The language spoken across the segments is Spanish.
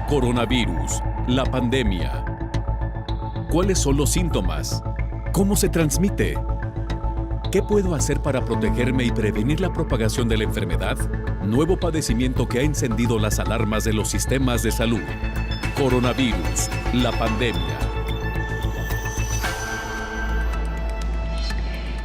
Coronavirus, la pandemia. ¿Cuáles son los síntomas? ¿Cómo se transmite? ¿Qué puedo hacer para protegerme y prevenir la propagación de la enfermedad? Nuevo padecimiento que ha encendido las alarmas de los sistemas de salud. Coronavirus, la pandemia.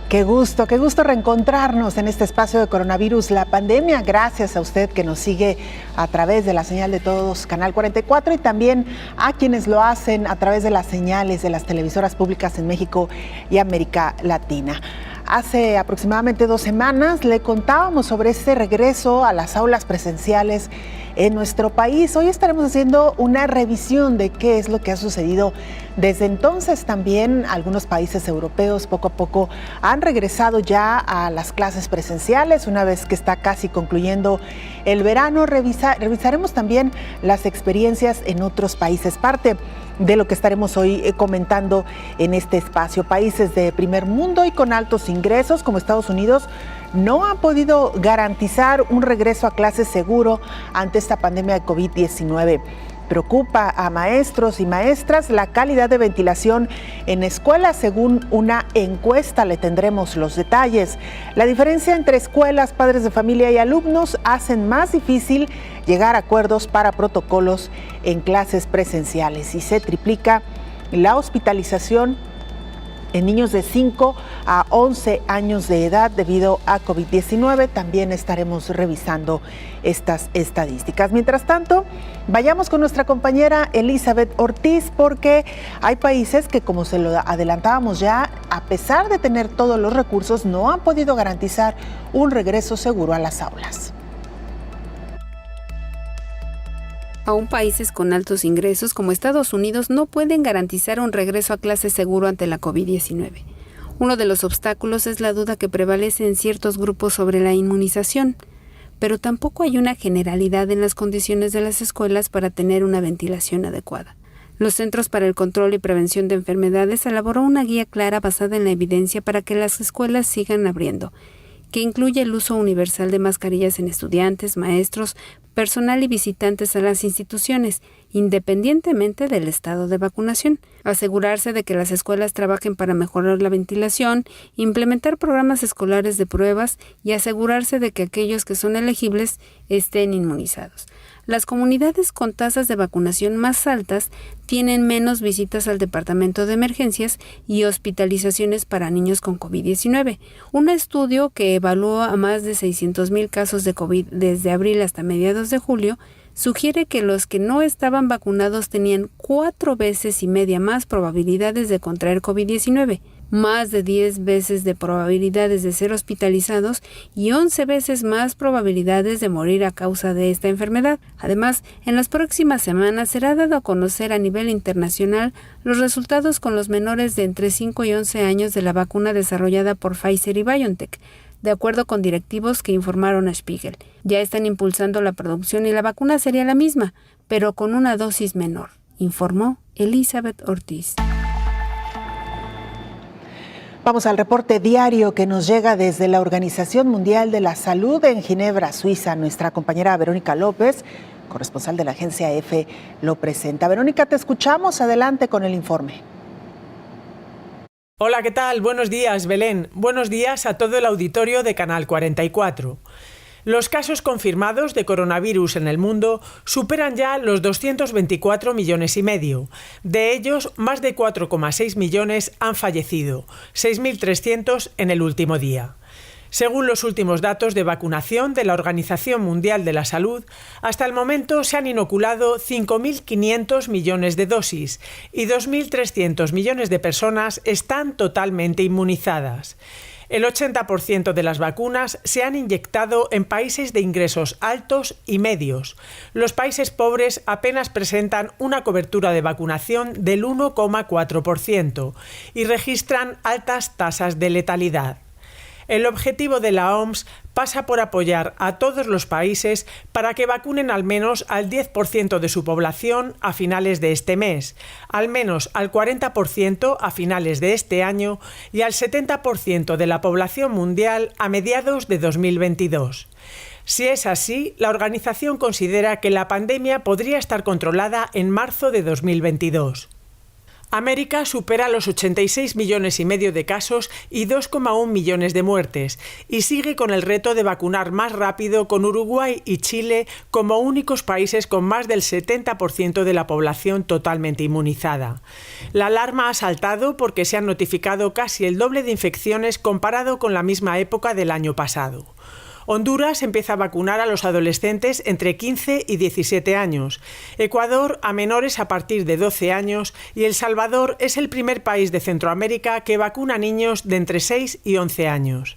Qué gusto reencontrarnos en este espacio de Coronavirus, la pandemia. Gracias a usted que nos sigue a través de la señal de todos, Canal 44, y también a quienes lo hacen a través de las señales de las televisoras públicas en México y América Latina. Hace aproximadamente 2 semanas le contábamos sobre este regreso a las aulas presenciales en nuestro país. Hoy estaremos haciendo una revisión de qué es lo que ha sucedido desde entonces. También algunos países europeos poco a poco han regresado ya a las clases presenciales. Una vez que está casi concluyendo el verano, revisaremos también las experiencias en otros países. Parte de lo que estaremos hoy comentando en este espacio. Países de primer mundo y con altos ingresos como Estados Unidos no han podido garantizar un regreso a clases seguro ante esta pandemia de COVID-19. Preocupa a maestros y maestras la calidad de ventilación en escuelas. Según una encuesta, le tendremos los detalles. La diferencia entre escuelas, padres de familia y alumnos hacen más difícil llegar a acuerdos para protocolos en clases presenciales y se triplica la hospitalización en niños de 5 a 11 años de edad debido a COVID-19. También estaremos revisando estas estadísticas. Mientras tanto, vayamos con nuestra compañera Elizabeth Ortiz, porque hay países que, como se lo adelantábamos ya, a pesar de tener todos los recursos, no han podido garantizar un regreso seguro a las aulas. Aún países con altos ingresos como Estados Unidos no pueden garantizar un regreso a clases seguro ante la COVID-19. Uno de los obstáculos es la duda que prevalece en ciertos grupos sobre la inmunización, pero tampoco hay una generalidad en las condiciones de las escuelas para tener una ventilación adecuada. Los Centros para el Control y Prevención de Enfermedades elaboró una guía clara basada en la evidencia para que las escuelas sigan abriendo, que incluye el uso universal de mascarillas en estudiantes, maestros, personal y visitantes a las instituciones, independientemente del estado de vacunación. Asegurarse de que las escuelas trabajen para mejorar la ventilación, implementar programas escolares de pruebas y asegurarse de que aquellos que son elegibles estén inmunizados. Las comunidades con tasas de vacunación más altas tienen menos visitas al departamento de emergencias y hospitalizaciones para niños con COVID-19. Un estudio que evaluó a más de 600,000 casos de COVID desde abril hasta mediados de julio sugiere que los que no estaban vacunados tenían 4,5 veces más probabilidades de contraer COVID-19, más de 10 veces de probabilidades de ser hospitalizados y 11 veces más probabilidades de morir a causa de esta enfermedad. Además, en las próximas semanas será dado a conocer a nivel internacional los resultados con los menores de entre 5 y 11 años de la vacuna desarrollada por Pfizer y BioNTech. De acuerdo con directivos que informaron a Spiegel, ya están impulsando la producción y la vacuna sería la misma, pero con una dosis menor, informó Elizabeth Ortiz. Vamos al reporte diario que nos llega desde la Organización Mundial de la Salud en Ginebra, Suiza. Nuestra compañera Verónica López, corresponsal de la agencia EFE, lo presenta. Verónica, te escuchamos. Adelante con el informe. Hola, ¿qué tal? Buenos días, Belén. Buenos días a todo el auditorio de Canal 44. Los casos confirmados de coronavirus en el mundo superan ya los 224,5 millones. De ellos, más de 4,6 millones han fallecido, 6.300 en el último día. Según los últimos datos de vacunación de la Organización Mundial de la Salud, hasta el momento se han inoculado 5.500 millones de dosis y 2.300 millones de personas están totalmente inmunizadas. El 80% de las vacunas se han inyectado en países de ingresos altos y medios. Los países pobres apenas presentan una cobertura de vacunación del 1,4% y registran altas tasas de letalidad. El objetivo de la OMS pasa por apoyar a todos los países para que vacunen al menos al 10% de su población a finales de este mes, al menos al 40% a finales de este año y al 70% de la población mundial a mediados de 2022. Si es así, la organización considera que la pandemia podría estar controlada en marzo de 2022. América supera los 86,5 millones de casos y 2,1 millones de muertes, y sigue con el reto de vacunar más rápido, con Uruguay y Chile como únicos países con más del 70% de la población totalmente inmunizada. La alarma ha saltado porque se han notificado casi el doble de infecciones comparado con la misma época del año pasado. Honduras empieza a vacunar a los adolescentes entre 15 y 17 años, Ecuador a menores a partir de 12 años y El Salvador es el primer país de Centroamérica que vacuna a niños de entre 6 y 11 años.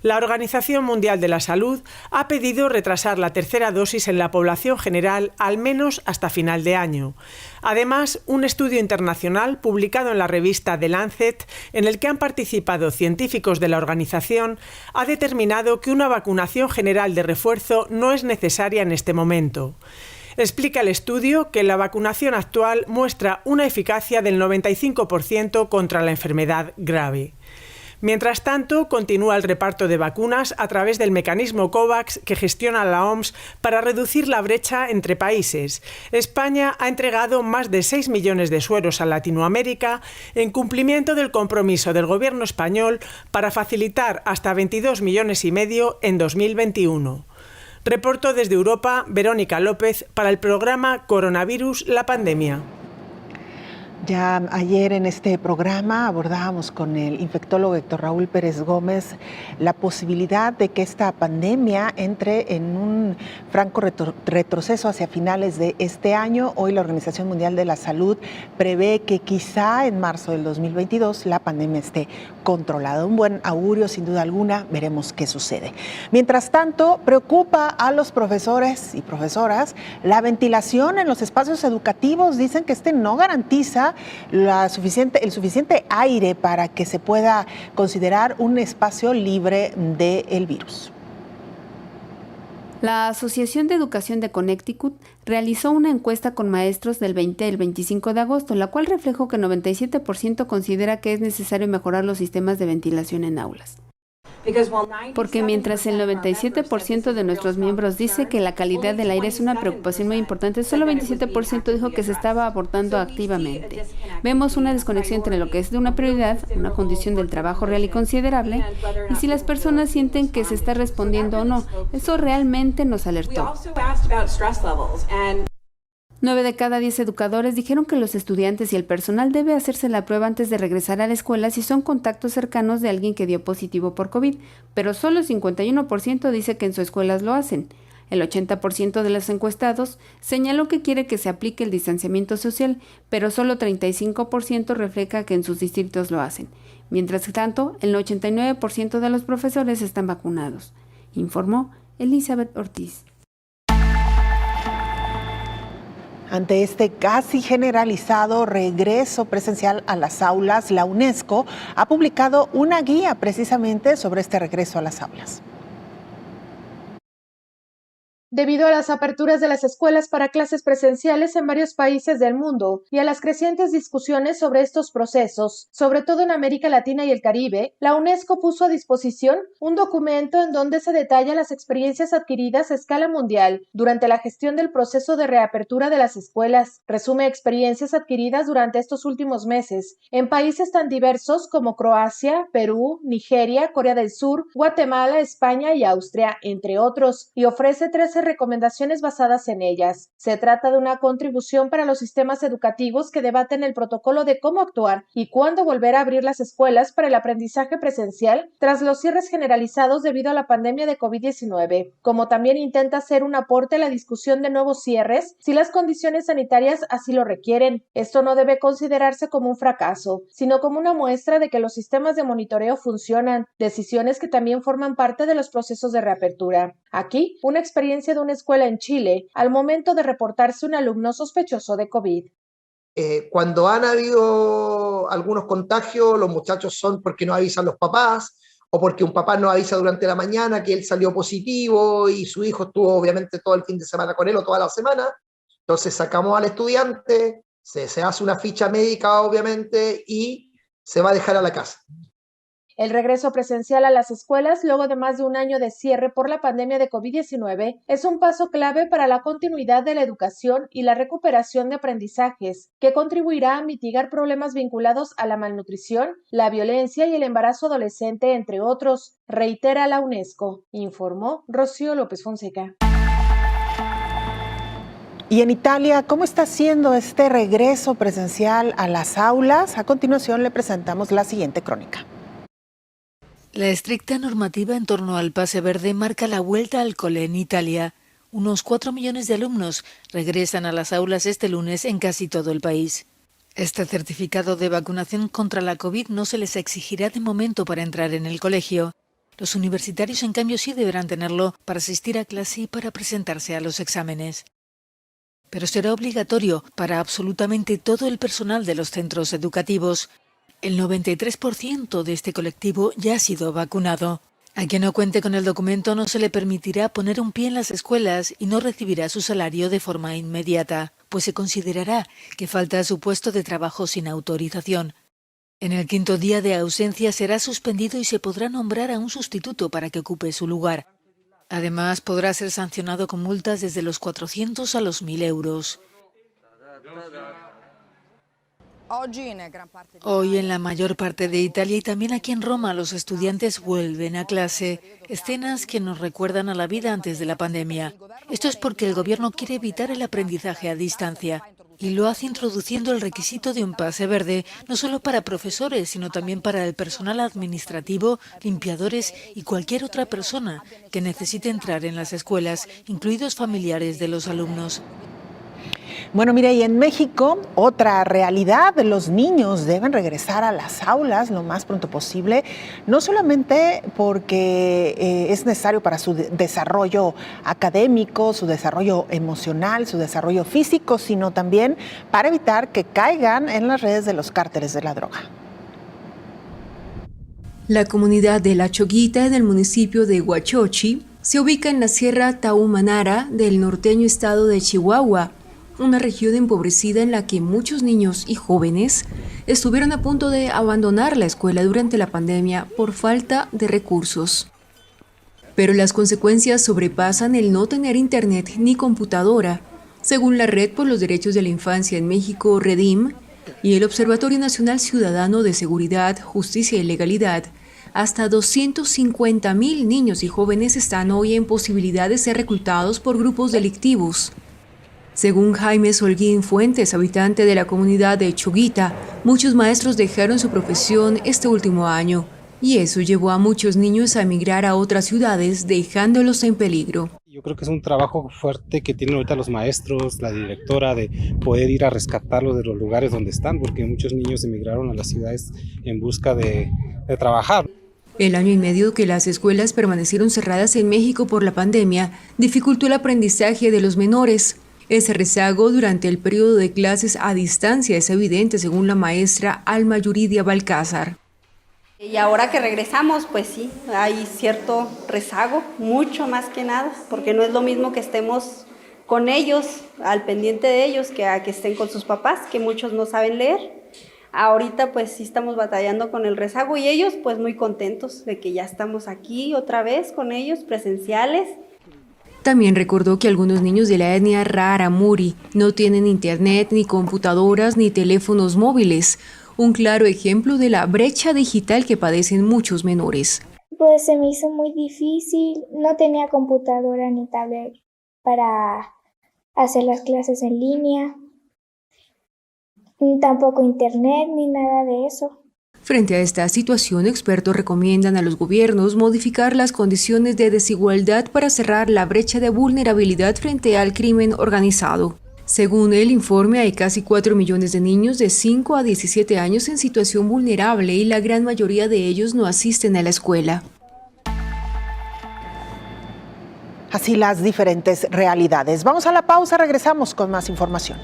La Organización Mundial de la Salud ha pedido retrasar la tercera dosis en la población general al menos hasta final de año. Además, un estudio internacional publicado en la revista The Lancet, en el que han participado científicos de la organización, ha determinado que una vacunación general de refuerzo no es necesaria en este momento. Explica el estudio que la vacunación actual muestra una eficacia del 95% contra la enfermedad grave. Mientras tanto, continúa el reparto de vacunas a través del mecanismo COVAX que gestiona la OMS para reducir la brecha entre países. España ha entregado más de 6 millones de sueros a Latinoamérica en cumplimiento del compromiso del Gobierno español para facilitar hasta 22,5 millones en 2021. Reportó desde Europa Verónica López para el programa Coronavirus, la pandemia. Ya ayer en este programa abordábamos con el infectólogo Héctor Raúl Pérez Gómez la posibilidad de que esta pandemia entre en un franco retroceso hacia finales de este año. Hoy la Organización Mundial de la Salud prevé que quizá en marzo del 2022 la pandemia esté controlada. Un buen augurio, sin duda alguna, veremos qué sucede. Mientras tanto, preocupa a los profesores y profesoras la ventilación en los espacios educativos. Dicen que no garantiza el suficiente aire para que se pueda considerar un espacio libre del virus. La Asociación de Educación de Connecticut realizó una encuesta con maestros del 20 al 25 de agosto, la cual reflejó que el 97% considera que es necesario mejorar los sistemas de ventilación en aulas. Porque mientras el 97% de nuestros miembros dice que la calidad del aire es una preocupación muy importante, solo 27% dijo que se estaba abordando activamente. Vemos una desconexión entre lo que es de una prioridad, una condición del trabajo real y considerable, y si las personas sienten que se está respondiendo o no. Eso realmente nos alertó. 9 de cada 10 educadores dijeron que los estudiantes y el personal debe hacerse la prueba antes de regresar a la escuela si son contactos cercanos de alguien que dio positivo por COVID, pero solo el 51% dice que en sus escuelas lo hacen. El 80% de los encuestados señaló que quiere que se aplique el distanciamiento social, pero solo 35% refleja que en sus distritos lo hacen. Mientras tanto, el 89% de los profesores están vacunados, informó Elizabeth Ortiz. Ante este casi generalizado regreso presencial a las aulas, la UNESCO ha publicado una guía precisamente sobre este regreso a las aulas. Debido a las aperturas de las escuelas para clases presenciales en varios países del mundo y a las crecientes discusiones sobre estos procesos, sobre todo en América Latina y el Caribe, la UNESCO puso a disposición un documento en donde se detalla las experiencias adquiridas a escala mundial durante la gestión del proceso de reapertura de las escuelas. Resume experiencias adquiridas durante estos últimos meses en países tan diversos como Croacia, Perú, Nigeria, Corea del Sur, Guatemala, España y Austria, entre otros, y ofrece 13 recomendaciones basadas en ellas. Se trata de una contribución para los sistemas educativos que debaten el protocolo de cómo actuar y cuándo volver a abrir las escuelas para el aprendizaje presencial tras los cierres generalizados debido a la pandemia de COVID-19, como también intenta hacer un aporte a la discusión de nuevos cierres si las condiciones sanitarias así lo requieren. Esto no debe considerarse como un fracaso, sino como una muestra de que los sistemas de monitoreo funcionan, decisiones que también forman parte de los procesos de reapertura. Aquí, una experiencia de una escuela en Chile al momento de reportarse un alumno sospechoso de COVID. Cuando han habido algunos contagios, los muchachos son porque no avisan los papás o porque un papá no avisa durante la mañana que él salió positivo y su hijo estuvo obviamente todo el fin de semana con él o toda la semana. Entonces sacamos al estudiante, se hace una ficha médica obviamente y se va a dejar a la casa. El regreso presencial a las escuelas, luego de más de un año de cierre por la pandemia de COVID-19, es un paso clave para la continuidad de la educación y la recuperación de aprendizajes, que contribuirá a mitigar problemas vinculados a la malnutrición, la violencia y el embarazo adolescente, entre otros, reitera la UNESCO, informó Rocío López Fonseca. Y en Italia, ¿cómo está siendo este regreso presencial a las aulas? A continuación le presentamos la siguiente crónica. La estricta normativa en torno al pase verde marca la vuelta al cole en Italia. Unos 4 millones de alumnos regresan a las aulas este lunes en casi todo el país. Este certificado de vacunación contra la COVID no se les exigirá de momento para entrar en el colegio. Los universitarios, en cambio, sí deberán tenerlo para asistir a clase y para presentarse a los exámenes. Pero será obligatorio para absolutamente todo el personal de los centros educativos. El 93% de este colectivo ya ha sido vacunado. A quien no cuente con el documento no se le permitirá poner un pie en las escuelas y no recibirá su salario de forma inmediata, pues se considerará que falta a su puesto de trabajo sin autorización. En el 5º día de ausencia será suspendido y se podrá nombrar a un sustituto para que ocupe su lugar. Además, podrá ser sancionado con multas desde los 400 a los 1.000 euros. Hoy en la mayor parte de Italia y también aquí en Roma los estudiantes vuelven a clase, escenas que nos recuerdan a la vida antes de la pandemia. Esto es porque el gobierno quiere evitar el aprendizaje a distancia y lo hace introduciendo el requisito de un pase verde, no solo para profesores, sino también para el personal administrativo, limpiadores y cualquier otra persona que necesite entrar en las escuelas, incluidos familiares de los alumnos. Bueno, mire, y en México, otra realidad, los niños deben regresar a las aulas lo más pronto posible, no solamente porque es necesario para su desarrollo académico, su desarrollo emocional, su desarrollo físico, sino también para evitar que caigan en las redes de los cárteles de la droga. La comunidad de La Choguita, en el municipio de Huachochi, se ubica en la Sierra Tarahumara del norteño estado de Chihuahua, una región empobrecida en la que muchos niños y jóvenes estuvieron a punto de abandonar la escuela durante la pandemia por falta de recursos. Pero las consecuencias sobrepasan el no tener internet ni computadora, según la Red por los Derechos de la Infancia en México, REDIM, y el Observatorio Nacional Ciudadano de Seguridad, Justicia y Legalidad. Hasta 250,000 niños y jóvenes están hoy en posibilidad de ser reclutados por grupos delictivos. Según Jaime Solguín Fuentes, habitante de la comunidad de Choguita, muchos maestros dejaron su profesión este último año, y eso llevó a muchos niños a emigrar a otras ciudades, dejándolos en peligro. Yo creo que es un trabajo fuerte que tienen ahorita los maestros, la directora, de poder ir a rescatarlos de los lugares donde están, porque muchos niños emigraron a las ciudades en busca de trabajar. El año y medio que las escuelas permanecieron cerradas en México por la pandemia dificultó el aprendizaje de los menores. Ese rezago durante el periodo de clases a distancia es evidente, según la maestra Alma Yuridia Balcázar. Y ahora que regresamos, pues sí, hay cierto rezago, mucho más que nada, porque no es lo mismo que estemos con ellos, al pendiente de ellos, que a que estén con sus papás, que muchos no saben leer. Ahorita pues sí estamos batallando con el rezago y ellos pues muy contentos de que ya estamos aquí otra vez con ellos, presenciales. También recordó que algunos niños de la etnia Rarámuri no tienen internet, ni computadoras, ni teléfonos móviles. Un claro ejemplo de la brecha digital que padecen muchos menores. Pues se me hizo muy difícil, no tenía computadora ni tablet para hacer las clases en línea, tampoco internet ni nada de eso. Frente a esta situación, expertos recomiendan a los gobiernos modificar las condiciones de desigualdad para cerrar la brecha de vulnerabilidad frente al crimen organizado. Según el informe, hay casi 4 millones de niños de 5 a 17 años en situación vulnerable y la gran mayoría de ellos no asisten a la escuela. Así las diferentes realidades. Vamos a la pausa, regresamos con más información.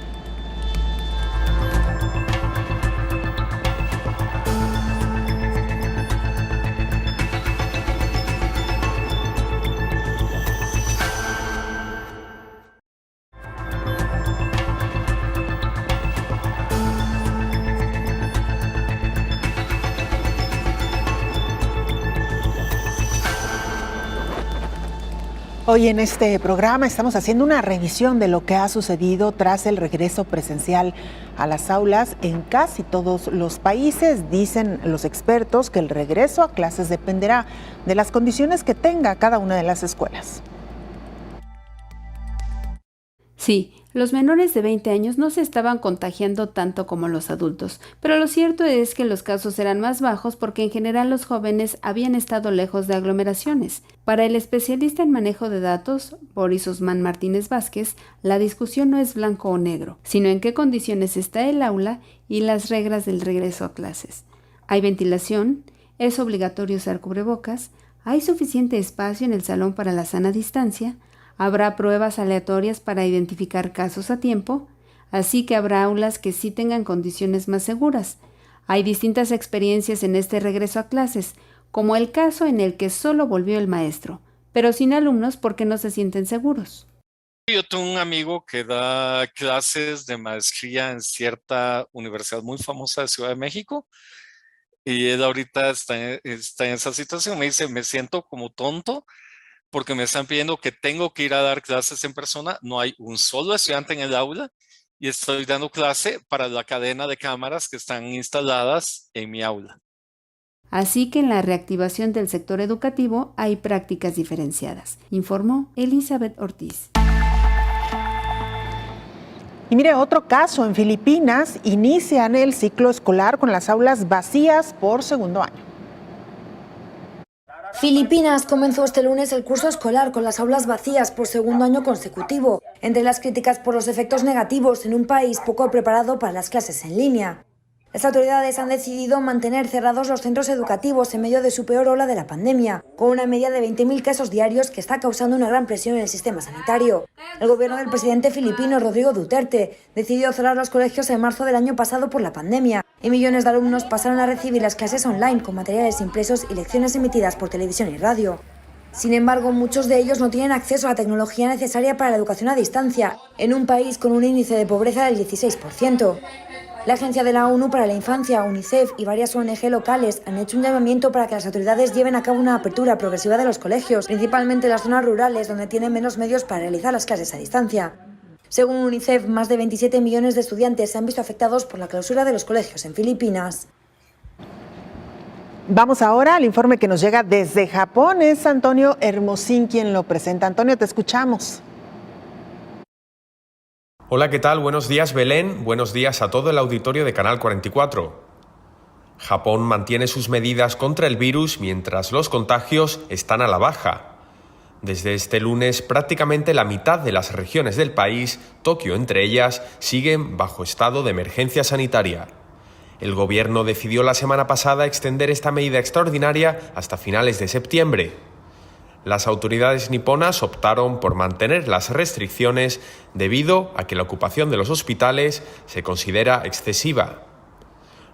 Hoy en este programa estamos haciendo una revisión de lo que ha sucedido tras el regreso presencial a las aulas en casi todos los países. Dicen los expertos que el regreso a clases dependerá de las condiciones que tenga cada una de las escuelas. Sí, los menores de 20 años no se estaban contagiando tanto como los adultos, pero lo cierto es que los casos eran más bajos porque en general los jóvenes habían estado lejos de aglomeraciones. Para el especialista en manejo de datos, Boris Osman Martínez Vázquez, la discusión no es blanco o negro, sino en qué condiciones está el aula y las reglas del regreso a clases. ¿Hay ventilación? ¿Es obligatorio usar cubrebocas? ¿Hay suficiente espacio en el salón para la sana distancia? ¿Habrá pruebas aleatorias para identificar casos a tiempo? Así que habrá aulas que sí tengan condiciones más seguras. Hay distintas experiencias en este regreso a clases, como el caso en el que solo volvió el maestro, pero sin alumnos porque no se sienten seguros. Yo tengo un amigo que da clases de maestría en cierta universidad muy famosa de Ciudad de México y él ahorita está en esa situación. Me dice, me siento como tonto porque me están pidiendo que tengo que ir a dar clases en persona. No hay un solo estudiante en el aula y estoy dando clase para la cadena de cámaras que están instaladas en mi aula. Así que en la reactivación del sector educativo hay prácticas diferenciadas, informó Elizabeth Ortiz. Y mire, otro caso en Filipinas, inician el ciclo escolar con las aulas vacías por segundo año. Filipinas comenzó este lunes el curso escolar con las aulas vacías por segundo año consecutivo, entre las críticas por los efectos negativos en un país poco preparado para las clases en línea. Las autoridades han decidido mantener cerrados los centros educativos en medio de su peor ola de la pandemia, con una media de 20.000 casos diarios que está causando una gran presión en el sistema sanitario. El gobierno del presidente filipino Rodrigo Duterte decidió cerrar los colegios en marzo del año pasado por la pandemia, y millones de alumnos pasaron a recibir las clases online con materiales impresos y lecciones emitidas por televisión y radio. Sin embargo, muchos de ellos no tienen acceso a la tecnología necesaria para la educación a distancia, en un país con un índice de pobreza del 16%. La Agencia de la ONU para la Infancia, UNICEF y varias ONG locales han hecho un llamamiento para que las autoridades lleven a cabo una apertura progresiva de los colegios, principalmente en las zonas rurales donde tienen menos medios para realizar las clases a distancia. Según UNICEF, más de 27 millones de estudiantes se han visto afectados por la clausura de los colegios en Filipinas. Vamos ahora al informe que nos llega desde Japón. Es Antonio Hermosín quien lo presenta. Antonio, te escuchamos. Hola, ¿qué tal? Buenos días, Belén. Buenos días a todo el auditorio de Canal 44. Japón mantiene sus medidas contra el virus mientras los contagios están a la baja. Desde este lunes, prácticamente la mitad de las regiones del país, Tokio entre ellas, siguen bajo estado de emergencia sanitaria. El gobierno decidió la semana pasada extender esta medida extraordinaria hasta finales de septiembre. Las autoridades niponas optaron por mantener las restricciones debido a que la ocupación de los hospitales se considera excesiva.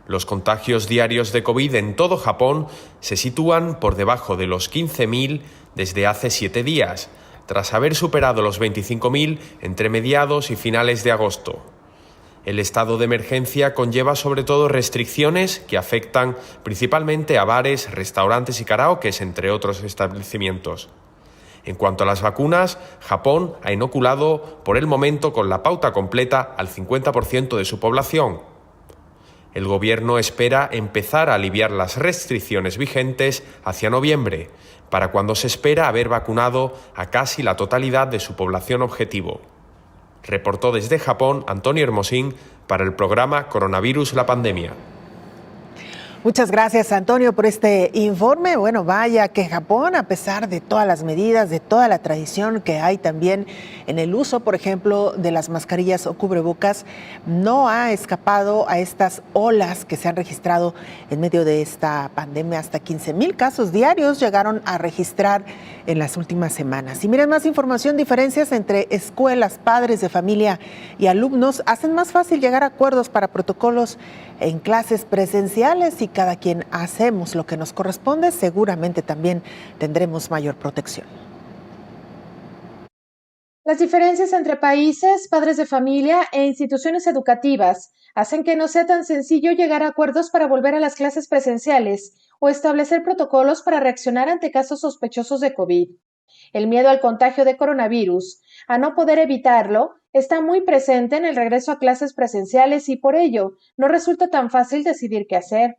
Los contagios diarios de COVID en todo Japón se sitúan por debajo de los 15.000 desde hace 7 días, tras haber superado los 25.000 entre mediados y finales de agosto. El estado de emergencia conlleva sobre todo restricciones que afectan principalmente a bares, restaurantes y karaokes, entre otros establecimientos. En cuanto a las vacunas, Japón ha inoculado por el momento con la pauta completa al 50% de su población. El gobierno espera empezar a aliviar las restricciones vigentes hacia noviembre, para cuando se espera haber vacunado a casi la totalidad de su población objetivo. Reportó desde Japón Antonio Hermosín para el programa Coronavirus la Pandemia. Muchas gracias, Antonio, por este informe. Bueno, vaya que Japón, a pesar de todas las medidas, de toda la tradición que hay también en el uso, por ejemplo, de las mascarillas o cubrebocas, no ha escapado a estas olas que se han registrado en medio de esta pandemia. Hasta 15.000 casos diarios llegaron a registrar en las últimas semanas. Y miren, más información: diferencias entre escuelas, padres de familia y alumnos hacen más fácil llegar a acuerdos para protocolos en clases presenciales, y cada quien hacemos lo que nos corresponde, seguramente también tendremos mayor protección. Las diferencias entre países, padres de familia e instituciones educativas hacen que no sea tan sencillo llegar a acuerdos para volver a las clases presenciales o establecer protocolos para reaccionar ante casos sospechosos de COVID. El miedo al contagio de coronavirus, a no poder evitarlo, está muy presente en el regreso a clases presenciales y por ello no resulta tan fácil decidir qué hacer.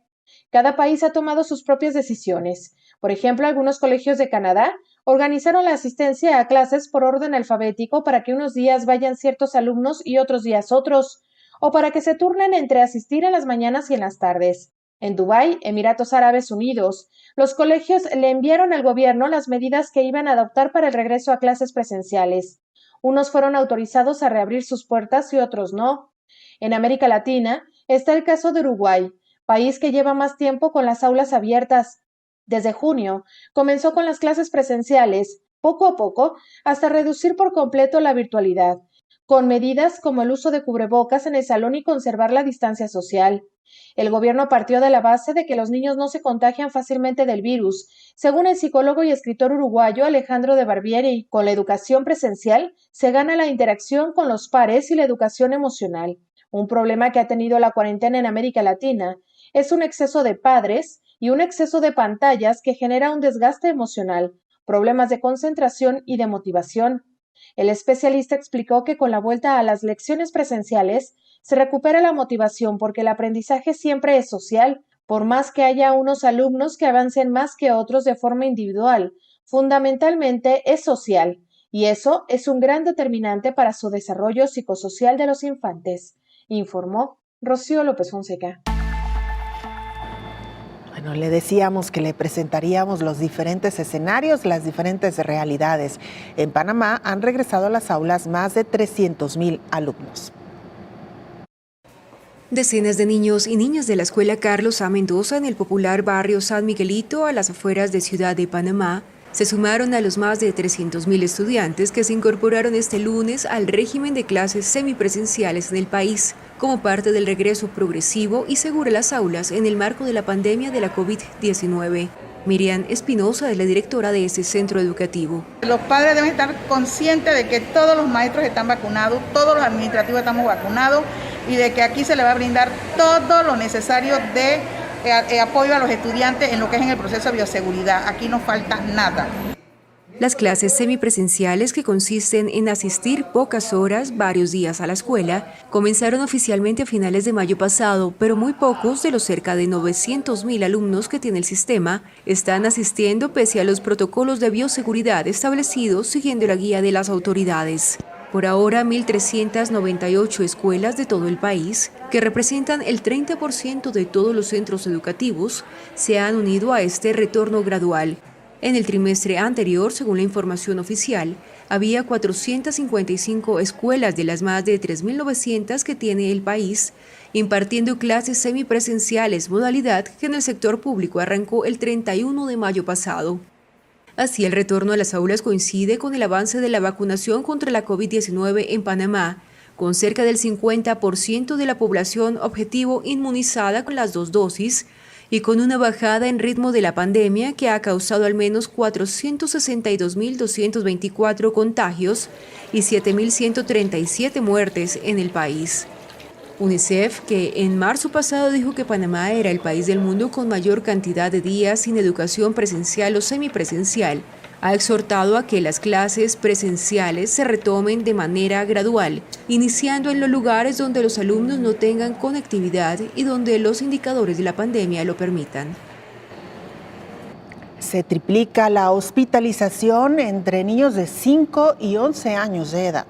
Cada país ha tomado sus propias decisiones. Por ejemplo, algunos colegios de Canadá organizaron la asistencia a clases por orden alfabético para que unos días vayan ciertos alumnos y otros días otros, o para que se turnen entre asistir en las mañanas y en las tardes. En Dubái, Emiratos Árabes Unidos, los colegios le enviaron al gobierno las medidas que iban a adoptar para el regreso a clases presenciales. Unos fueron autorizados a reabrir sus puertas y otros no. En América Latina está el caso de Uruguay, país que lleva más tiempo con las aulas abiertas. Desde junio comenzó con las clases presenciales, poco a poco, hasta reducir por completo la virtualidad, con medidas como el uso de cubrebocas en el salón y conservar la distancia social. El gobierno partió de la base de que los niños no se contagian fácilmente del virus, según el psicólogo y escritor uruguayo Alejandro de Barbieri. Con la educación presencial se gana la interacción con los pares y la educación emocional. Un problema que ha tenido la cuarentena en América Latina es un exceso de padres y un exceso de pantallas que genera un desgaste emocional, problemas de concentración y de motivación. El especialista explicó que con la vuelta a las lecciones presenciales se recupera la motivación porque el aprendizaje siempre es social, por más que haya unos alumnos que avancen más que otros de forma individual, fundamentalmente es social, y eso es un gran determinante para su desarrollo psicosocial de los infantes, informó Rocío López Fonseca. Bueno, le decíamos que le presentaríamos los diferentes escenarios, las diferentes realidades. En Panamá han regresado a las aulas más de 300,000 alumnos. Decenas de niños y niñas de la escuela Carlos A. Mendoza en el popular barrio San Miguelito, a las afueras de Ciudad de Panamá, se sumaron a los más de 300,000 estudiantes que se incorporaron este lunes al régimen de clases semipresenciales en el país, como parte del regreso progresivo y seguro a las aulas en el marco de la pandemia de la COVID-19. Miriam Espinosa es la directora de este centro educativo. Los padres deben estar conscientes de que todos los maestros están vacunados, todos los administrativos estamos vacunados y de que aquí se le va a brindar todo lo necesario de apoyo a los estudiantes en lo que es en el proceso de bioseguridad. Aquí no falta nada. Las clases semipresenciales, que consisten en asistir pocas horas, varios días a la escuela, comenzaron oficialmente a finales de mayo pasado, pero muy pocos de los cerca de 900,000 alumnos que tiene el sistema están asistiendo pese a los protocolos de bioseguridad establecidos siguiendo la guía de las autoridades. Por ahora, 1.398 escuelas de todo el país, que representan el 30% de todos los centros educativos, se han unido a este retorno gradual. En el trimestre anterior, según la información oficial, había 455 escuelas de las más de 3.900 que tiene el país, impartiendo clases semipresenciales, modalidad que en el sector público arrancó el 31 de mayo pasado. Así, el retorno a las aulas coincide con el avance de la vacunación contra la COVID-19 en Panamá, con cerca del 50% de la población objetivo inmunizada con las 2 dosis, y con una bajada en ritmo de la pandemia que ha causado al menos 462.224 contagios y 7.137 muertes en el país. UNICEF, que en marzo pasado dijo que Panamá era el país del mundo con mayor cantidad de días sin educación presencial o semipresencial, ha exhortado a que las clases presenciales se retomen de manera gradual, iniciando en los lugares donde los alumnos no tengan conectividad y donde los indicadores de la pandemia lo permitan. Se triplica la hospitalización entre niños de 5 y 11 años de edad.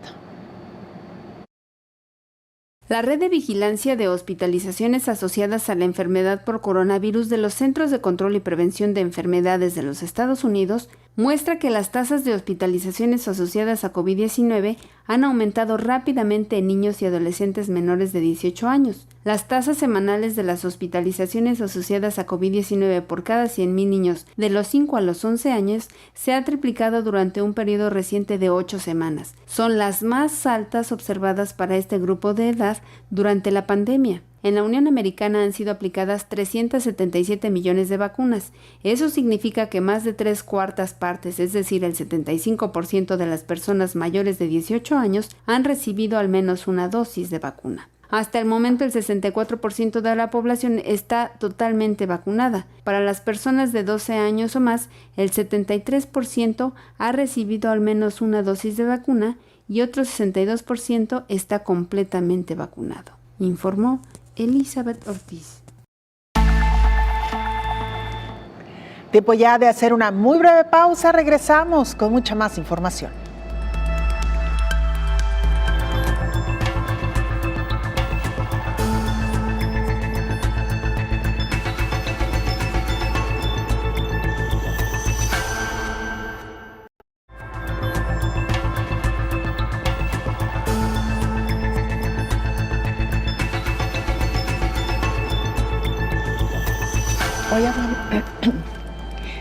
La red de vigilancia de hospitalizaciones asociadas a la enfermedad por coronavirus de los Centros de Control y Prevención de Enfermedades de los Estados Unidos muestra que las tasas de hospitalizaciones asociadas a COVID-19 han aumentado rápidamente en niños y adolescentes menores de 18 años. Las tasas semanales de las hospitalizaciones asociadas a COVID-19 por cada 100,000 niños de los 5 a los 11 años se ha triplicado durante un periodo reciente de 8 semanas. Son las más altas observadas para este grupo de edad durante la pandemia. En la Unión Americana han sido aplicadas 377 millones de vacunas. Eso significa que más de 3/4 partes, es decir, el 75% de las personas mayores de 18 años, han recibido al menos una dosis de vacuna. Hasta el momento el 64% de la población está totalmente vacunada. Para las personas de 12 años o más, el 73% ha recibido al menos una dosis de vacuna y otro 62% está completamente vacunado, informó Elizabeth Ortiz. Tiempo ya de hacer una muy breve pausa. Regresamos con mucha más información.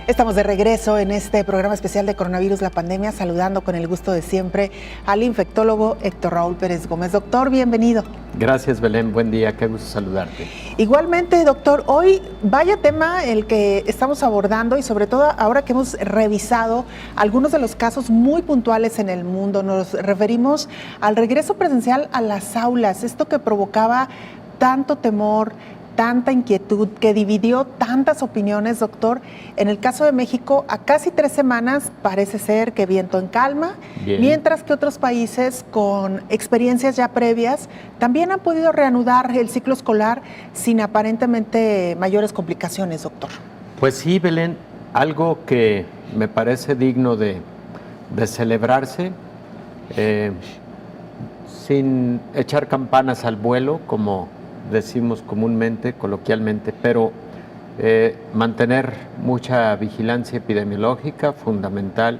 Estamos de regreso en este programa especial de Coronavirus, la pandemia, saludando con el gusto de siempre al infectólogo Héctor Raúl Pérez Gómez. Doctor, bienvenido. Gracias, Belén. Buen día. Qué gusto saludarte. Igualmente, doctor, hoy vaya tema el que estamos abordando y sobre todo ahora que hemos revisado algunos de los casos muy puntuales en el mundo. Nos referimos al regreso presencial a las aulas, esto que provocaba tanto temor, tanta inquietud, que dividió tantas opiniones, doctor. En el caso de México, a casi 3 semanas parece ser que viento en calma, mientras que otros países con experiencias ya previas también han podido reanudar el ciclo escolar sin aparentemente mayores complicaciones, doctor. Pues sí, Belén, algo que me parece digno de celebrarse, sin echar campanas al vuelo, como decimos comúnmente, coloquialmente, pero mantener mucha vigilancia epidemiológica, fundamental,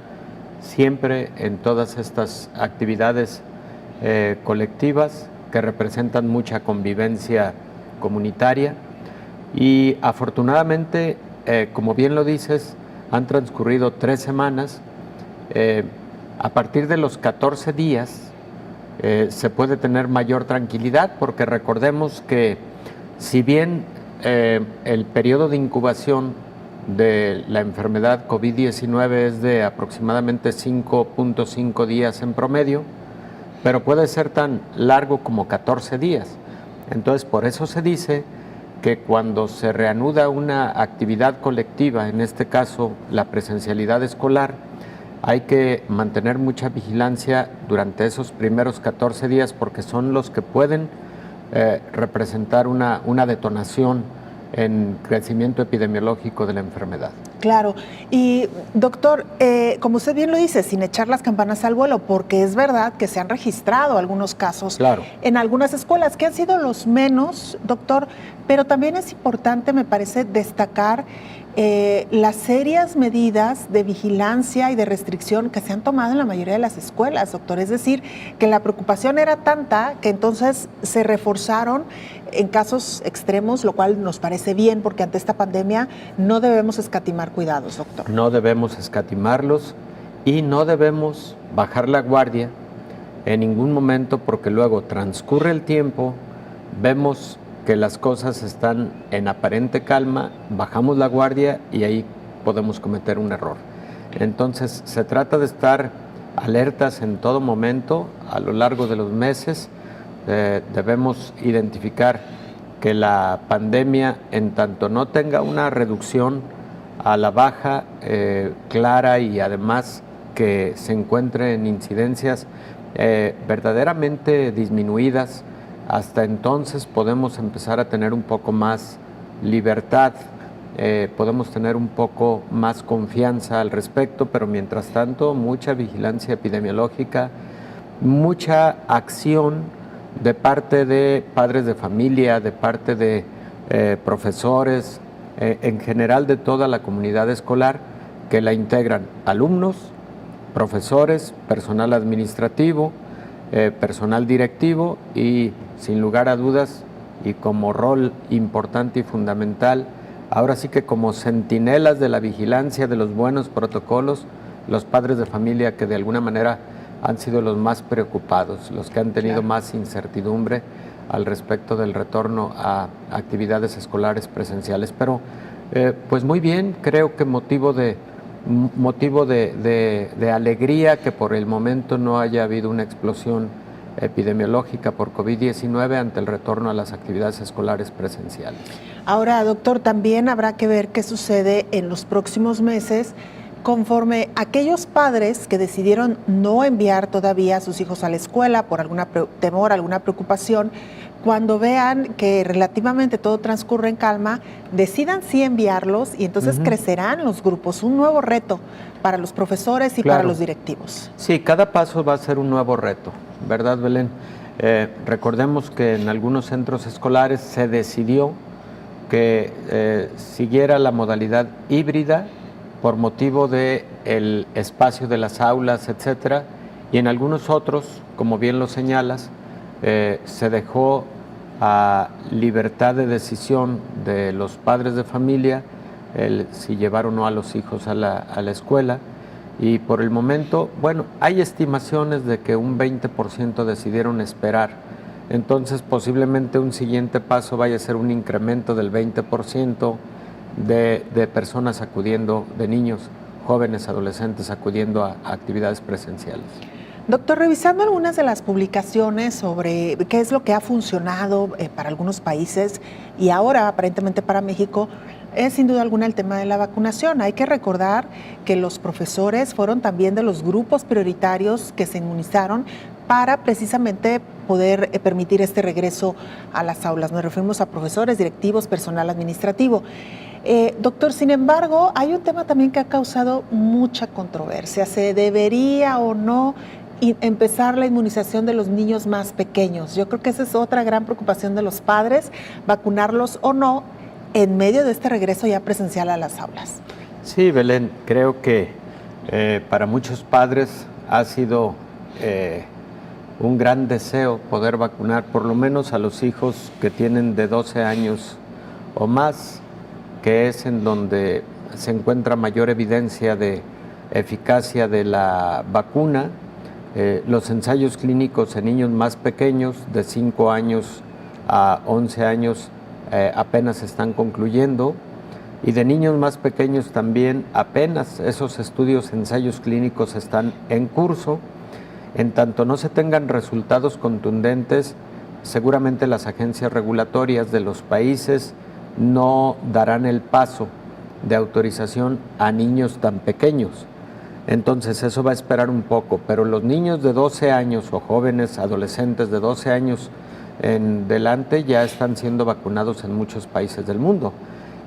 siempre en todas estas actividades colectivas que representan mucha convivencia comunitaria. Y afortunadamente, como bien lo dices, han transcurrido 3 semanas. A partir de los 14 días, se puede tener mayor tranquilidad, porque recordemos que si bien el periodo de incubación de la enfermedad COVID-19 es de aproximadamente 5.5 días en promedio, pero puede ser tan largo como 14 días. Entonces, por eso se dice que cuando se reanuda una actividad colectiva, en este caso la presencialidad escolar, hay que mantener mucha vigilancia durante esos primeros 14 días porque son los que pueden representar una detonación en crecimiento epidemiológico de la enfermedad. Claro. Y doctor, como usted bien lo dice, sin echar las campanas al vuelo, porque es verdad que se han registrado algunos casos en algunas escuelas, que han sido los menos, doctor, pero también es importante, me parece, destacar las serias medidas de vigilancia y de restricción que se han tomado en la mayoría de las escuelas, doctor. Es decir, que la preocupación era tanta que entonces se reforzaron en casos extremos, lo cual nos parece bien, porque ante esta pandemia no debemos escatimar cuidados, doctor. No debemos escatimarlos y no debemos bajar la guardia en ningún momento, porque luego transcurre el tiempo, vemos que las cosas están en aparente calma, bajamos la guardia y ahí podemos cometer un error. Entonces, se trata de estar alertas en todo momento, a lo largo de los meses. Debemos identificar que la pandemia, en tanto no tenga una reducción a la baja clara y además que se encuentre en incidencias verdaderamente disminuidas, hasta entonces podemos empezar a tener un poco más libertad, podemos tener un poco más confianza al respecto, pero mientras tanto mucha vigilancia epidemiológica, mucha acción de parte de padres de familia, de parte de profesores, en general de toda la comunidad escolar, que la integran alumnos, profesores, personal administrativo, personal directivo y, sin lugar a dudas, y como rol importante y fundamental, ahora sí que como centinelas de la vigilancia de los buenos protocolos, los padres de familia, que de alguna manera han sido los más preocupados, los que han tenido más incertidumbre al respecto del retorno a actividades escolares presenciales. Pero pues muy bien, creo que motivo de alegría que por el momento no haya habido una explosión epidemiológica por COVID-19 ante el retorno a las actividades escolares presenciales. Ahora, doctor, también habrá que ver qué sucede en los próximos meses conforme aquellos padres que decidieron no enviar todavía a sus hijos a la escuela por algún temor, alguna preocupación, cuando vean que relativamente todo transcurre en calma, decidan sí enviarlos y entonces crecerán los grupos, un nuevo reto para los profesores y para los directivos. Sí, cada paso va a ser un nuevo reto, ¿verdad, Belén? Recordemos que en algunos centros escolares se decidió que siguiera la modalidad híbrida por motivo del espacio de las aulas, etcétera, y en algunos otros, como bien lo señalas, se dejó a libertad de decisión de los padres de familia si llevar o no a los hijos a la escuela. Y por el momento, bueno, hay estimaciones de que un 20% decidieron esperar. Entonces, posiblemente un siguiente paso vaya a ser un incremento del 20% de personas acudiendo, de niños, jóvenes, adolescentes acudiendo a actividades presenciales. Doctor, revisando algunas de las publicaciones sobre qué es lo que ha funcionado para algunos países y ahora aparentemente para México, es sin duda alguna el tema de la vacunación. Hay que recordar que los profesores fueron también de los grupos prioritarios que se inmunizaron para precisamente poder permitir este regreso a las aulas. Nos referimos a profesores, directivos, personal administrativo. Doctor, sin embargo, hay un tema también que ha causado mucha controversia. ¿Se debería o no empezar la inmunización de los niños más pequeños? Yo creo que esa es otra gran preocupación de los padres, vacunarlos o no en medio de este regreso ya presencial a las aulas. Sí, Belén, creo que para muchos padres ha sido un gran deseo poder vacunar por lo menos a los hijos que tienen de 12 años o más, que es en donde se encuentra mayor evidencia de eficacia de la vacuna. Los ensayos clínicos en niños más pequeños, de 5 años a 11 años, apenas están concluyendo, y de niños más pequeños también apenas esos estudios, ensayos clínicos están en curso. En tanto no se tengan resultados contundentes, seguramente las agencias regulatorias de los países no darán el paso de autorización a niños tan pequeños. Entonces eso va a esperar un poco, pero los niños de 12 años o jóvenes adolescentes de 12 años en delante ya están siendo vacunados en muchos países del mundo.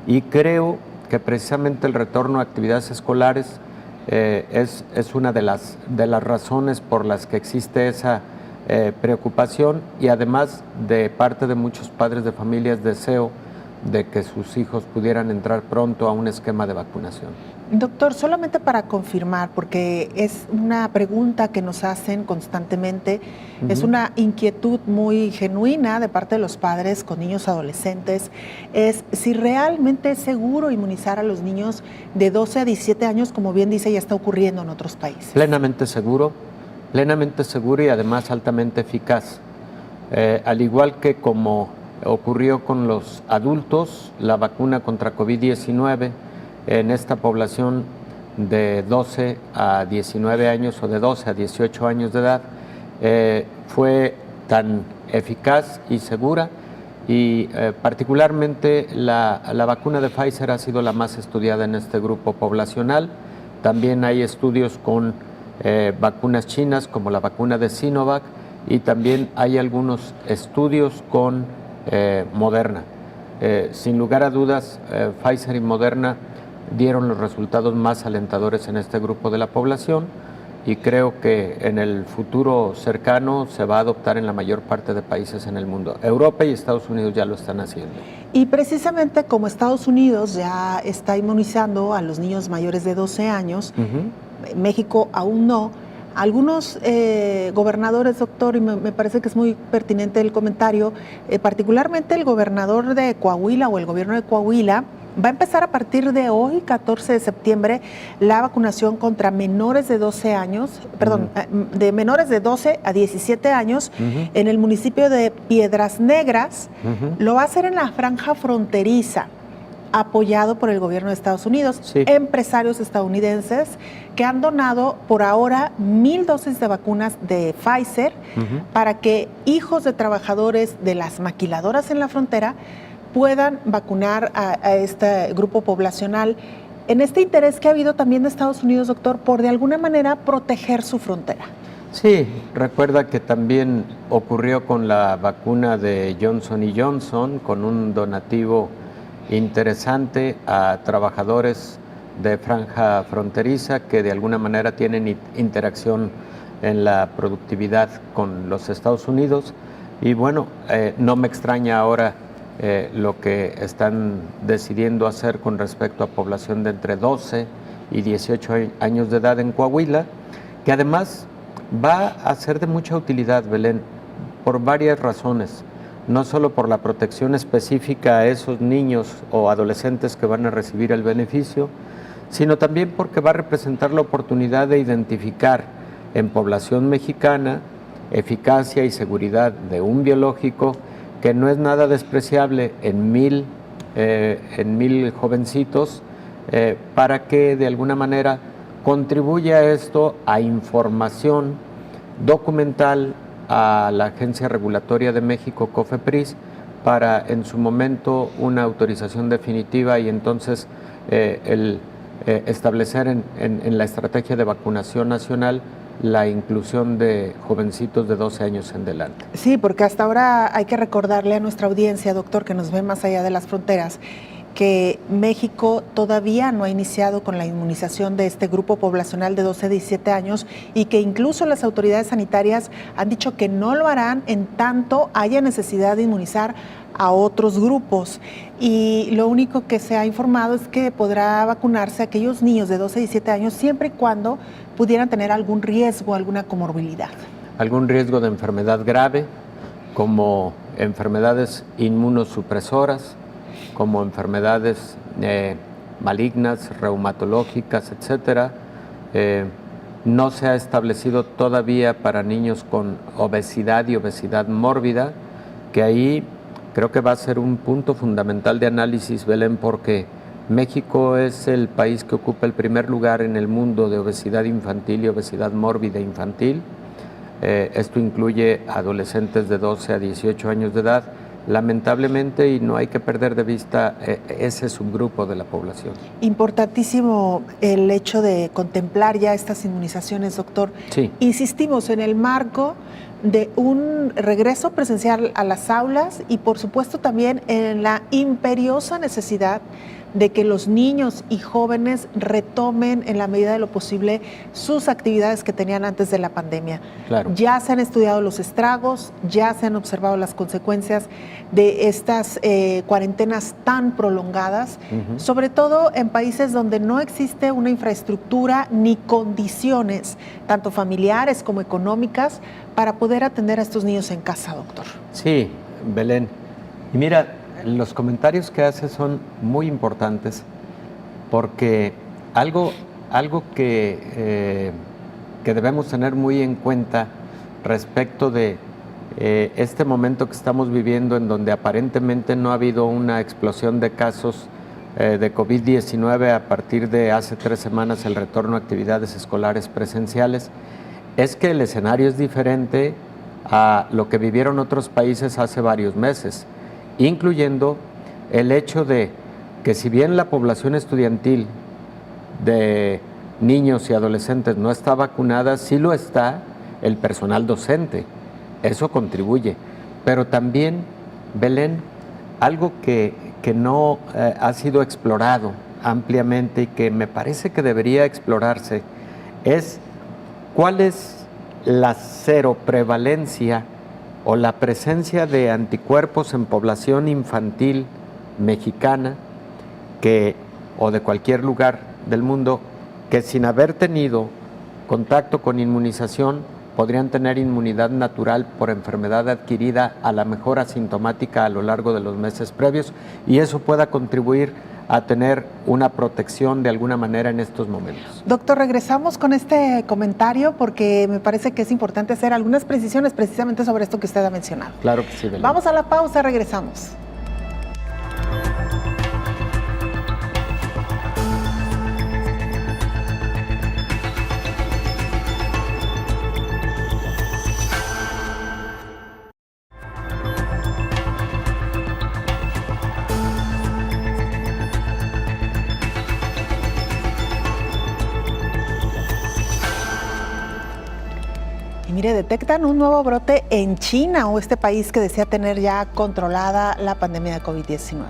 Y creo que precisamente el retorno a actividades escolares es una de las razones por las que existe esa preocupación, y además de parte de muchos padres de familias deseo de que sus hijos pudieran entrar pronto a un esquema de vacunación. Doctor, solamente para confirmar, porque es una pregunta que nos hacen constantemente, es una inquietud muy genuina de parte de los padres con niños adolescentes, es si realmente es seguro inmunizar a los niños de 12 a 17 años, como bien dice, ya está ocurriendo en otros países. Plenamente seguro y además altamente eficaz. Al igual que como ocurrió con los adultos, la vacuna contra COVID-19 en esta población de 12 a 19 años o de 12 a 18 años de edad fue tan eficaz y segura, y particularmente la vacuna de Pfizer ha sido la más estudiada en este grupo poblacional. También hay estudios con vacunas chinas como la vacuna de Sinovac, y también hay algunos estudios con Moderna. Sin lugar a dudas, Pfizer y Moderna dieron los resultados más alentadores en este grupo de la población, y creo que en el futuro cercano se va a adoptar en la mayor parte de países en el mundo. Europa y Estados Unidos ya lo están haciendo. Y precisamente como Estados Unidos ya está inmunizando a los niños mayores de 12 años, México aún no. Algunos gobernadores, doctor, y me parece que es muy pertinente el comentario, particularmente el gobernador de Coahuila o el gobierno de Coahuila, va a empezar a partir de hoy, 14 de septiembre, la vacunación contra menores de 12 años, de menores de 12 a 17 años en el municipio de Piedras Negras. Lo va a hacer en la franja fronteriza. apoyado por el gobierno de Estados Unidos, Sí. empresarios estadounidenses que han donado por ahora 1,000 dosis de vacunas de Pfizer para que hijos de trabajadores de las maquiladoras en la frontera puedan vacunar a este grupo poblacional en este interés que ha habido también de Estados Unidos, doctor, por de alguna manera proteger su frontera. Sí, recuerda que también ocurrió con la vacuna de Johnson & Johnson, con un donativo interesante a trabajadores de franja fronteriza que de alguna manera tienen interacción en la productividad con los Estados Unidos. Y bueno, no me extraña ahora lo que están decidiendo hacer con respecto a población de entre 12 y 18 años de edad en Coahuila, que además va a ser de mucha utilidad, Belén, por varias razones. No solo por la protección específica a esos niños o adolescentes que van a recibir el beneficio, sino también porque va a representar la oportunidad de identificar en población mexicana eficacia y seguridad de un biológico que no es nada despreciable en 1,000 jovencitos, para que de alguna manera contribuya esto a información documental a la Agencia Regulatoria de México, COFEPRIS, para en su momento una autorización definitiva y entonces establecer en la estrategia de vacunación nacional la inclusión de jovencitos de 12 años en adelante. Sí, porque hasta ahora hay que recordarle a nuestra audiencia, doctor, que nos ve más allá de las fronteras, que México todavía no ha iniciado con la inmunización de este grupo poblacional de 12 a 17 años y que incluso las autoridades sanitarias han dicho que no lo harán en tanto haya necesidad de inmunizar a otros grupos. Y lo único que se ha informado es que podrá vacunarse a aquellos niños de 12 a 17 años siempre y cuando pudieran tener algún riesgo, alguna comorbilidad. Algún riesgo de enfermedad grave, como enfermedades inmunosupresoras, como enfermedades malignas, reumatológicas, etcétera. No se ha establecido todavía para niños con obesidad y obesidad mórbida, que ahí creo que va a ser un punto fundamental de análisis, Belén, porque México es el país que ocupa el primer lugar en el mundo de obesidad infantil y obesidad mórbida infantil. Esto incluye adolescentes de 12 a 18 años de edad, lamentablemente, y no hay que perder de vista ese subgrupo de la población. Importantísimo el hecho de contemplar ya estas inmunizaciones, doctor. Sí. Insistimos en el marco de un regreso presencial a las aulas y por supuesto también en la imperiosa necesidad de que los niños y jóvenes retomen en la medida de lo posible sus actividades que tenían antes de la pandemia. Claro. Ya se han estudiado los estragos, ya se han observado las consecuencias de estas cuarentenas tan prolongadas, sobre todo en países donde no existe una infraestructura ni condiciones, tanto familiares como económicas, para poder atender a estos niños en casa, doctor. Sí, Belén. Y mira, los comentarios que hace son muy importantes porque algo que debemos tener muy en cuenta respecto de este momento que estamos viviendo, en donde aparentemente no ha habido una explosión de casos de COVID-19 a partir de hace 3 semanas, el retorno a actividades escolares presenciales, es que el escenario es diferente a lo que vivieron otros países hace varios meses, incluyendo el hecho de que si bien la población estudiantil de niños y adolescentes no está vacunada, sí lo está el personal docente. Eso contribuye. Pero también, Belén, algo que no ha sido explorado ampliamente y que me parece que debería explorarse es cuál es la seroprevalencia o la presencia de anticuerpos en población infantil mexicana o de cualquier lugar del mundo que sin haber tenido contacto con inmunización podrían tener inmunidad natural por enfermedad adquirida, a la mejor asintomática a lo largo de los meses previos, y eso pueda contribuir a tener una protección de alguna manera en estos momentos. Doctor, regresamos con este comentario porque me parece que es importante hacer algunas precisiones precisamente sobre esto que usted ha mencionado. Claro que sí, Belén. Vamos a la pausa, regresamos. mire, detectan un nuevo brote en China, o este país que desea tener ya controlada la pandemia de COVID-19.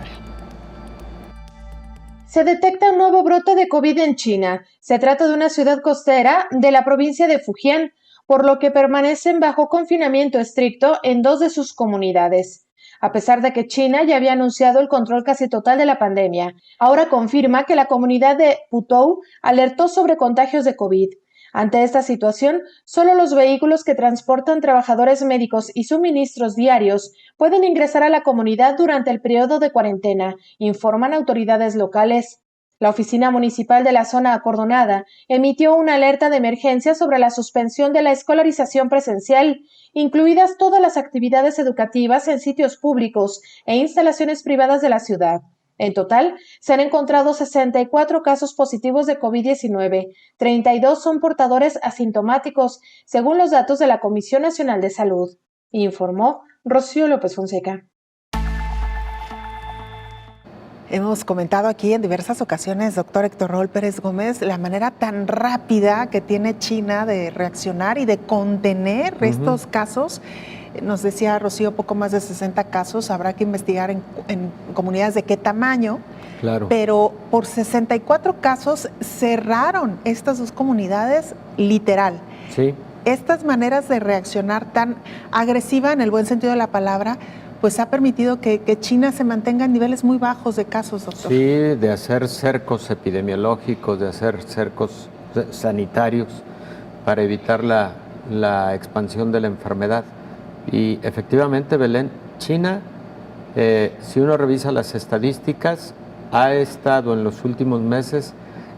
Se detecta un nuevo brote de COVID en China. Se trata de una ciudad costera de la provincia de Fujian, por lo que permanecen bajo confinamiento estricto en 2 de sus comunidades. A pesar de que China ya había anunciado el control casi total de la pandemia, ahora confirma que la comunidad de Putou alertó sobre contagios de COVID. Ante esta situación, solo los vehículos que transportan trabajadores médicos y suministros diarios pueden ingresar a la comunidad durante el periodo de cuarentena, informan autoridades locales. La oficina municipal de la zona acordonada emitió una alerta de emergencia sobre la suspensión de la escolarización presencial, incluidas todas las actividades educativas en sitios públicos e instalaciones privadas de la ciudad. En total, se han encontrado 64 casos positivos de COVID-19, 32 son portadores asintomáticos, según los datos de la Comisión Nacional de Salud, informó Rocío López Fonseca. Hemos comentado aquí en diversas ocasiones, doctor Héctor Raúl Pérez Gómez, la manera tan rápida que tiene China de reaccionar y de contener estos casos. Nos decía Rocío, poco más de 60 casos, habrá que investigar en comunidades de qué tamaño, claro. Pero por 64 casos cerraron estas 2 comunidades literal. Sí. Estas maneras de reaccionar tan agresiva, en el buen sentido de la palabra, pues ha permitido que China se mantenga en niveles muy bajos de casos, doctor. Sí, de hacer cercos epidemiológicos, de hacer cercos sanitarios para evitar la expansión de la enfermedad. Y efectivamente, Belén, China, si uno revisa las estadísticas, ha estado en los últimos meses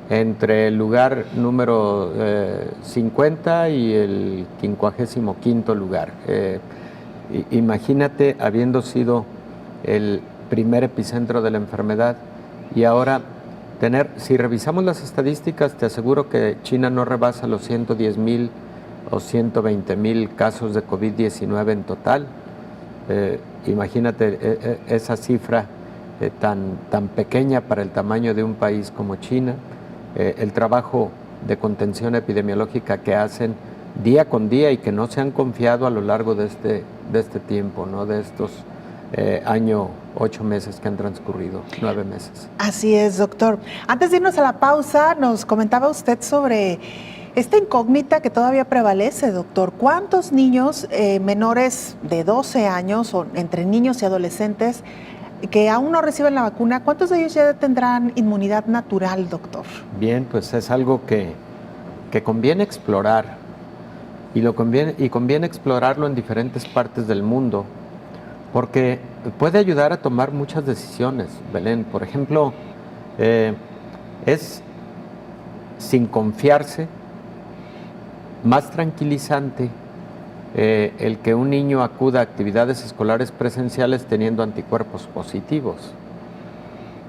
entre el lugar número 50 y el 55º lugar. Imagínate habiendo sido el primer epicentro de la enfermedad y ahora si revisamos las estadísticas, te aseguro que China no rebasa los 110,000 o 120,000 casos de COVID-19 en total. Imagínate esa cifra tan pequeña para el tamaño de un país como China, el trabajo de contención epidemiológica que hacen día con día y que no se han confiado a lo largo de este tiempo, ¿no? De estos año, 8 meses que han transcurrido, 9 meses. Así es, doctor. Antes de irnos a la pausa, nos comentaba usted sobre esta incógnita que todavía prevalece, doctor. ¿Cuántos niños menores de 12 años o entre niños y adolescentes que aún no reciben la vacuna, cuántos de ellos ya tendrán inmunidad natural, doctor? Bien, pues es algo que conviene explorar. Y conviene explorarlo en diferentes partes del mundo, porque puede ayudar a tomar muchas decisiones, Belén. Por ejemplo, es sin confiarse, más tranquilizante el que un niño acuda a actividades escolares presenciales teniendo anticuerpos positivos,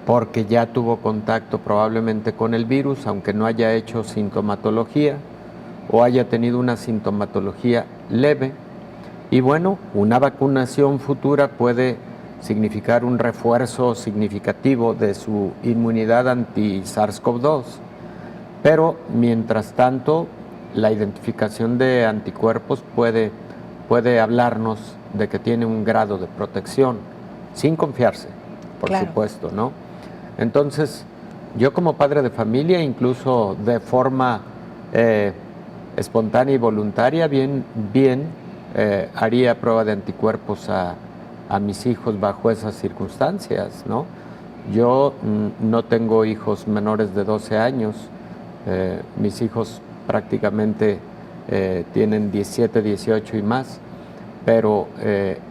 porque ya tuvo contacto probablemente con el virus, aunque no haya hecho sintomatología o haya tenido una sintomatología leve. Y bueno, una vacunación futura puede significar un refuerzo significativo de su inmunidad anti-SARS-CoV-2. Pero mientras tanto, la identificación de anticuerpos puede hablarnos de que tiene un grado de protección, sin confiarse, por supuesto, ¿no? Entonces, yo como padre de familia, incluso de forma espontánea y voluntaria, haría prueba de anticuerpos a mis hijos bajo esas circunstancias, ¿no? Yo no tengo hijos menores de 12 años, mis hijos prácticamente tienen 17, 18 y más, pero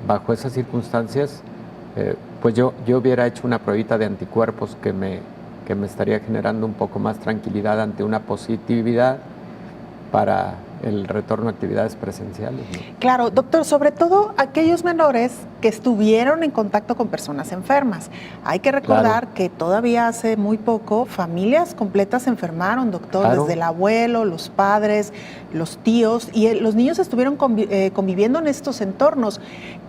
bajo esas circunstancias, pues yo hubiera hecho una pruebita de anticuerpos que me estaría generando un poco más tranquilidad ante una positividad para el retorno a actividades presenciales, ¿no? Claro, doctor, sobre todo aquellos menores que estuvieron en contacto con personas enfermas. Hay que recordar que todavía hace muy poco familias completas se enfermaron, doctor, desde el abuelo, los padres, los tíos, y los niños estuvieron conviviendo en estos entornos.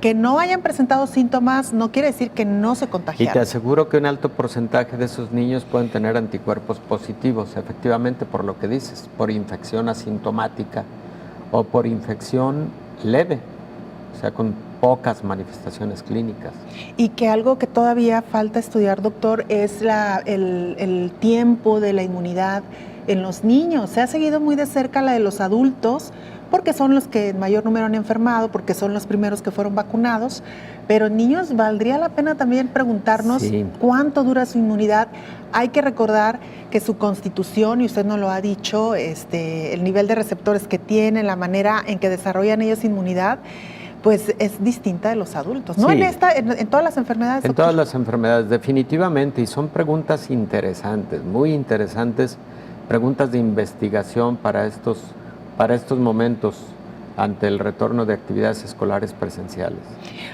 Que no hayan presentado síntomas no quiere decir que no se contagiaron. Y te aseguro que un alto porcentaje de esos niños pueden tener anticuerpos positivos, efectivamente, por lo que dices, por infección asintomática o por infección leve, o sea, con pocas manifestaciones clínicas. Y que algo que todavía falta estudiar, doctor, es el tiempo de la inmunidad en los niños. Se ha seguido muy de cerca la de los adultos, porque son los que en mayor número han enfermado, porque son los primeros que fueron vacunados, pero en niños valdría la pena también preguntarnos cuánto dura su inmunidad. Hay que recordar que su constitución, y usted nos lo ha dicho, el nivel de receptores que tienen, la manera en que desarrollan ellos inmunidad, pues es distinta de los adultos, ¿no? Sí. En todas las enfermedades. En todas las enfermedades, definitivamente, y son preguntas interesantes, muy interesantes, preguntas de investigación para estos momentos ante el retorno de actividades escolares presenciales.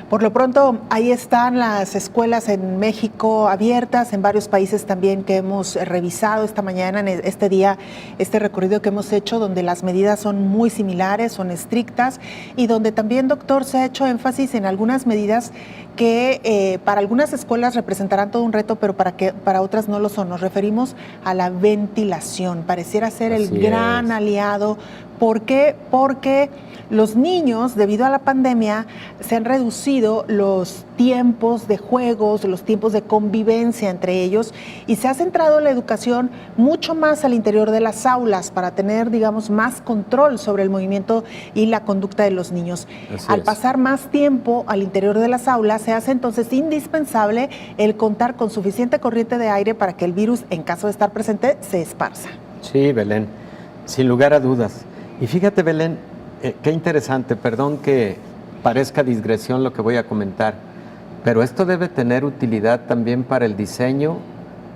Por lo pronto, ahí están las escuelas en México abiertas, en varios países también que hemos revisado esta mañana, en este día, este recorrido que hemos hecho, donde las medidas son muy similares, son estrictas, y donde también, doctor, se ha hecho énfasis en algunas medidas que para algunas escuelas representarán todo un reto, pero para otras no lo son. Nos referimos a la ventilación, pareciera ser el gran aliado. ¿Por qué? Porque los niños, debido a la pandemia, se han reducido los tiempos de juegos, los tiempos de convivencia entre ellos, y se ha centrado la educación mucho más al interior de las aulas para tener, digamos, más control sobre el movimiento y la conducta de los niños. Al pasar más tiempo al interior de las aulas, se hace entonces indispensable el contar con suficiente corriente de aire para que el virus, en caso de estar presente, se esparza. Sí, Belén, sin lugar a dudas. Y fíjate, Belén, qué interesante, perdón que parezca digresión lo que voy a comentar, pero esto debe tener utilidad también para el diseño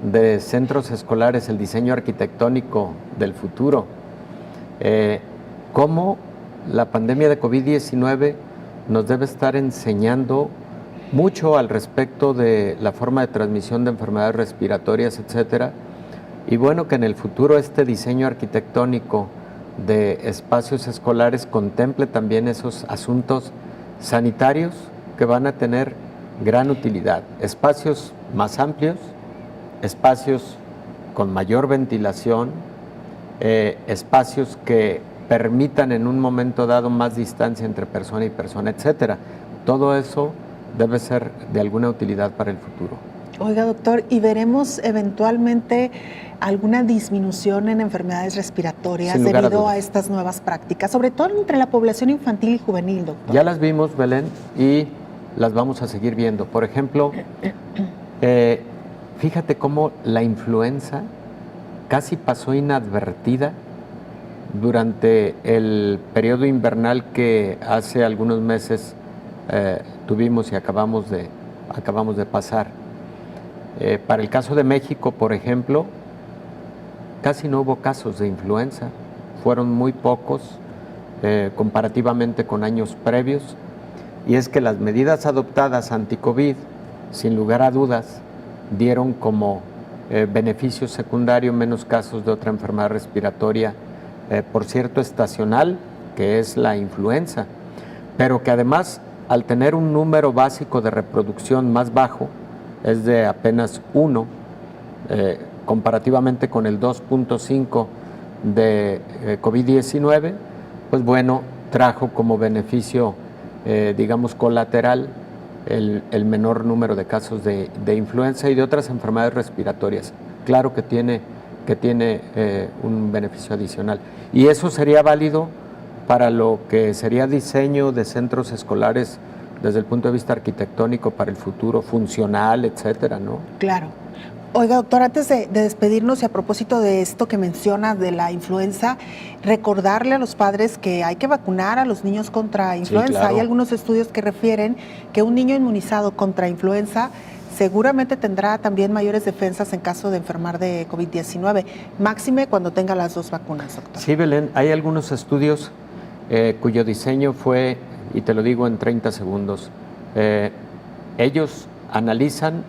de centros escolares, el diseño arquitectónico del futuro. Cómo la pandemia de COVID-19 nos debe estar enseñando mucho al respecto de la forma de transmisión de enfermedades respiratorias, etcétera. Y bueno, que en el futuro este diseño arquitectónico de espacios escolares contemple también esos asuntos sanitarios que van a tener gran utilidad. Espacios más amplios, espacios con mayor ventilación, espacios que permitan en un momento dado más distancia entre persona y persona, etcétera. Todo eso debe ser de alguna utilidad para el futuro. Oiga, doctor, ¿y veremos eventualmente alguna disminución en enfermedades respiratorias debido a estas nuevas prácticas, sobre todo entre la población infantil y juvenil, doctor? Ya las vimos, Belén, y las vamos a seguir viendo. Por ejemplo, fíjate cómo la influenza casi pasó inadvertida durante el periodo invernal que hace algunos meses tuvimos y acabamos de pasar. Para el caso de México, por ejemplo, casi no hubo casos de influenza, fueron muy pocos comparativamente con años previos, y es que las medidas adoptadas anti-COVID, sin lugar a dudas, dieron como beneficio secundario menos casos de otra enfermedad respiratoria, por cierto, estacional, que es la influenza, pero que además, al tener un número básico de reproducción más bajo, es de apenas 1, comparativamente con el 2.5 de COVID-19, pues bueno, trajo como beneficio, digamos, colateral el menor número de casos de influenza y de otras enfermedades respiratorias. Claro que tiene un beneficio adicional. Y eso sería válido para lo que sería diseño de centros escolares desde el punto de vista arquitectónico para el futuro, funcional, etcétera, ¿no? Claro. Oiga, doctor, antes de despedirnos y a propósito de esto que menciona de la influenza, recordarle a los padres que hay que vacunar a los niños contra influenza. Sí, claro. Hay algunos estudios que refieren que un niño inmunizado contra influenza seguramente tendrá también mayores defensas en caso de enfermar de COVID-19, máxime cuando tenga las dos vacunas, doctor. Sí, Belén, hay algunos estudios cuyo diseño fue, y te lo digo en 30 segundos, ellos analizan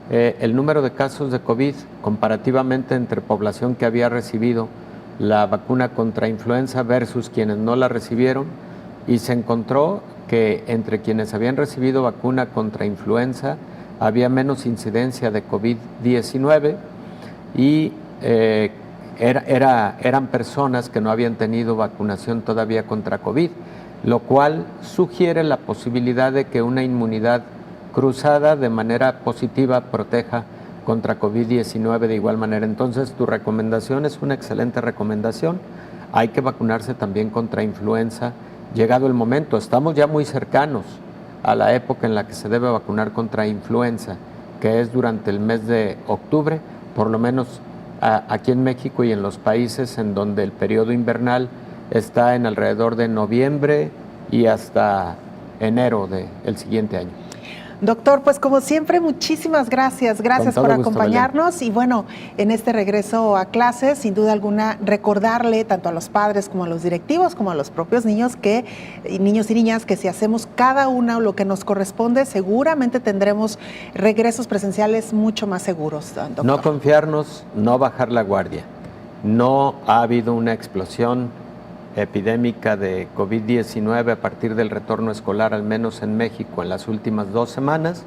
el número de casos de COVID comparativamente entre población que había recibido la vacuna contra influenza versus quienes no la recibieron, y se encontró que entre quienes habían recibido vacuna contra influenza había menos incidencia de COVID-19 y eran personas que no habían tenido vacunación todavía contra COVID, lo cual sugiere la posibilidad de que una inmunidad cruzada de manera positiva proteja contra COVID-19 de igual manera. Entonces, tu recomendación es una excelente recomendación. Hay que vacunarse también contra influenza. Llegado el momento, estamos ya muy cercanos a la época en la que se debe vacunar contra influenza, que es durante el mes de octubre, por lo menos aquí en México y en los países en donde el periodo invernal está en alrededor de noviembre y hasta enero del siguiente año. Doctor, pues como siempre, muchísimas gracias. Gracias por acompañarnos. Y bueno, en este regreso a clases, sin duda alguna, recordarle tanto a los padres como a los directivos, como a los propios niños y niñas, que si hacemos cada uno lo que nos corresponde, seguramente tendremos regresos presenciales mucho más seguros, doctor. No confiarnos, no bajar la guardia. No ha habido una explosión epidémica de COVID-19 a partir del retorno escolar, al menos en México, en las últimas 2 semanas,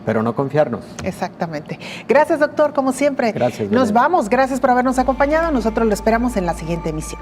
pero no confiarnos. Exactamente. Gracias, doctor, como siempre. Gracias, Nos vamos. Gracias por habernos acompañado. Nosotros lo esperamos en la siguiente emisión.